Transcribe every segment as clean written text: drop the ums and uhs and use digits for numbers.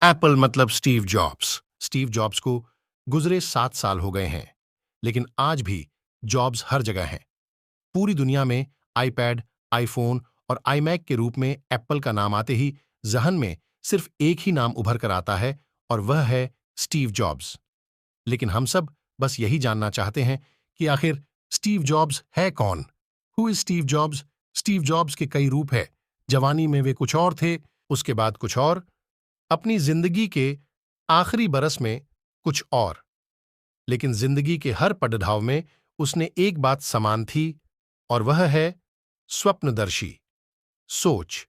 Apple मतलब Steve jobs. Steve jobs को गुजरे 7 साल हो गए हैं, लेकिन आज भी जॉब्स हर जगह हैं। पूरी दुनिया में आईपैड, आईफोन और आईमैक के रूप में एप्पल का नाम आते ही जहन में सिर्फ एक ही नाम उभर कर आता है और वह है स्टीव जॉब्स। लेकिन हम सब बस यही जानना चाहते हैं कि आखिर स्टीव जॉब्स है कौन? Who is Steve jobs? Steve jobs के कई रूप है। जवानी में वे कुछ और थे, उसके बाद कुछ और, अपनी जिंदगी के आखिरी बरस में कुछ और। लेकिन जिंदगी के हर पड़ाव में उसने एक बात समान थी, और वह है स्वप्नदर्शी, सोच।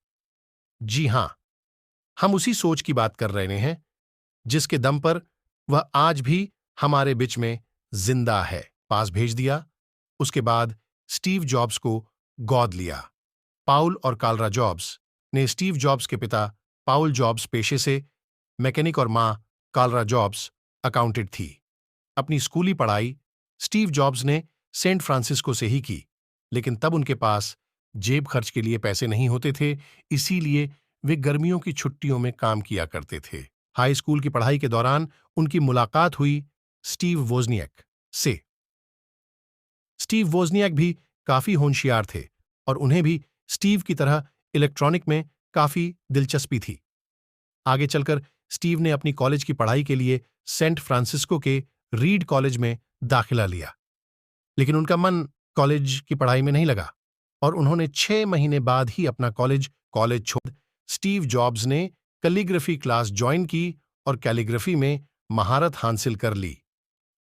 जी हां, हम उसी सोच की बात कर रहे हैं जिसके दम पर वह आज भी हमारे बीच में जिंदा है। पास भेज दिया, उसके बाद स्टीव जॉब्स को गोद लिया। पाउल और कार्ला जॉब्स ने स्टीव जॉब्स के पिता पाउल जॉब्स पेशे से मैकेनिक और मां कार्ला जॉब्स अकाउंटेंट थी। अपनी स्कूली पढ़ाई स्टीव जॉब्स ने सेंट फ्रांसिस्को से ही की, लेकिन तब उनके पास जेब खर्च के लिए पैसे नहीं होते थे, इसीलिए वे गर्मियों की छुट्टियों में काम किया करते थे। हाई स्कूल की पढ़ाई के दौरान उनकी मुलाकात हुई स्टीव वोजनियाक से। स्टीव वोजनियाक भी काफी होशियार थे और उन्हें भी स्टीव की तरह इलेक्ट्रॉनिक में काफी दिलचस्पी थी। आगे चलकर स्टीव ने अपनी कॉलेज की पढ़ाई के लिए सेंट फ्रांसिस्को के रीड कॉलेज में दाखिला लिया, लेकिन उनका मन कॉलेज की पढ़ाई में नहीं लगा और उन्होंने 6 महीने बाद ही अपना कॉलेज छोड़। स्टीव जॉब्स ने कैलीग्राफी क्लास ज्वाइन की और कैलीग्राफी में महारत हासिल कर ली।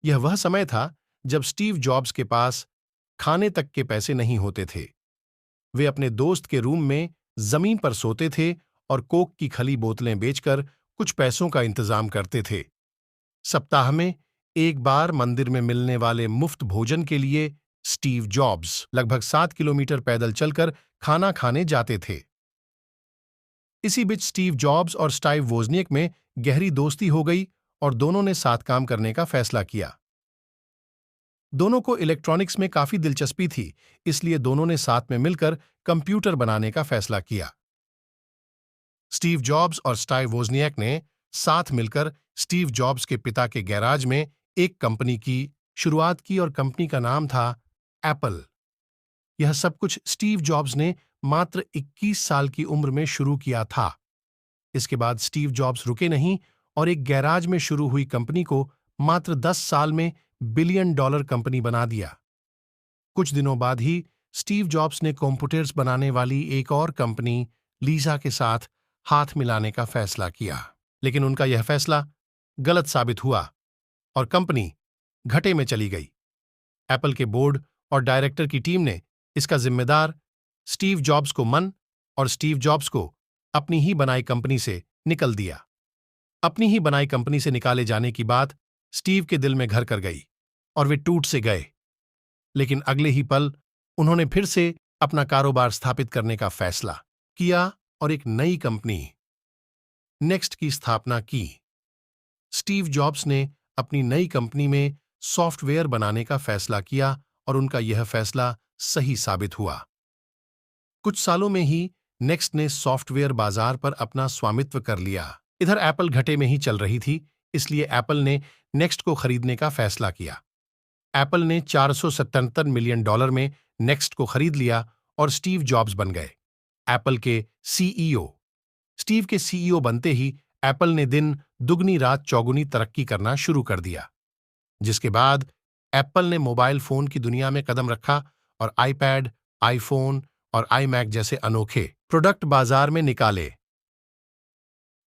यह वह समय था जब स्टीव जॉब्स के पास खाने तक के पैसे नहीं होते थे। वे अपने दोस्त के रूम में जमीन पर सोते थे और कोक की खली बोतलें बेचकर कुछ पैसों का इंतजाम करते थे। सप्ताह में एक बार मंदिर में मिलने वाले मुफ्त भोजन के लिए स्टीव जॉब्स लगभग 7 किलोमीटर पैदल चलकर खाना खाने जाते थे। इसी बीच स्टीव जॉब्स और स्टाइव वोजनियक में गहरी दोस्ती हो गई और दोनों ने साथ काम करने का फैसला किया। दोनों को इलेक्ट्रॉनिक्स में काफी दिलचस्पी थी, इसलिए दोनों ने साथ में मिलकर कंप्यूटर बनाने का फैसला किया। स्टीव जॉब्स और स्टाइव वोजनियाक ने साथ मिलकर स्टीव जॉब्स के पिता के गैराज में एक कंपनी की शुरुआत की और कंपनी का नाम था एप्पल। यह सब कुछ स्टीव जॉब्स ने मात्र 21 साल की उम्र में शुरू किया था। इसके बाद स्टीव जॉब्स रुके नहीं और एक गैराज में शुरू हुई कंपनी को मात्र 10 साल में $1 बिलियन कंपनी बना दिया। कुछ दिनों बाद ही स्टीव जॉब्स ने कंप्यूटर्स बनाने वाली एक और कंपनी लीजा के साथ हाथ मिलाने का फैसला किया, लेकिन उनका यह फैसला गलत साबित हुआ और कंपनी घाटे में चली गई। एप्पल के बोर्ड और डायरेक्टर की टीम ने इसका जिम्मेदार स्टीव जॉब्स को मन और स्टीव जॉब्स को अपनी ही बनाई कंपनी से निकल दिया। अपनी ही बनाई कंपनी से निकाले जाने की बात स्टीव के दिल में घर कर गई और वे टूट से गए। लेकिन अगले ही पल उन्होंने फिर से अपना कारोबार स्थापित करने का फैसला किया और एक नई कंपनी नेक्स्ट की स्थापना की। स्टीव जॉब्स ने अपनी नई कंपनी में सॉफ्टवेयर बनाने का फैसला किया और उनका यह फैसला सही साबित हुआ। कुछ सालों में ही नेक्स्ट ने सॉफ्टवेयर बाजार पर अपना स्वामित्व कर लिया। इधर एप्पल घाटे में ही चल रही थी, इसलिए एप्पल ने नेक्स्ट को खरीदने का फैसला किया। एप्पल ने $477 मिलियन में नेक्स्ट को खरीद लिया और स्टीव जॉब्स बन गए एप्पल के सीईओ। स्टीव के सीईओ बनते ही एप्पल ने दिन दुगनी रात चौगुनी तरक्की करना शुरू कर दिया, जिसके बाद एप्पल ने मोबाइल फोन की दुनिया में कदम रखा और आईपैड, आईफोन और आईमैक जैसे अनोखे प्रोडक्ट बाजार में निकाले।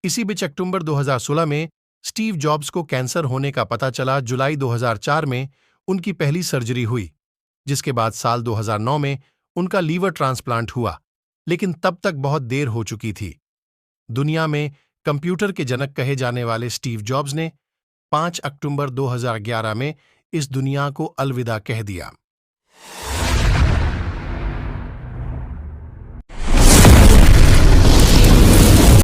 इसी बीच अक्टूबर 2016 में स्टीव जॉब्स को कैंसर होने का पता चला। जुलाई 2004 में उनकी पहली सर्जरी हुई, जिसके बाद साल 2009 में उनका लीवर ट्रांसप्लांट हुआ, लेकिन तब तक बहुत देर हो चुकी थी। दुनिया में कंप्यूटर के जनक कहे जाने वाले स्टीव जॉब्स ने 5 अक्टूबर 2011 में इस दुनिया को अलविदा कह दिया।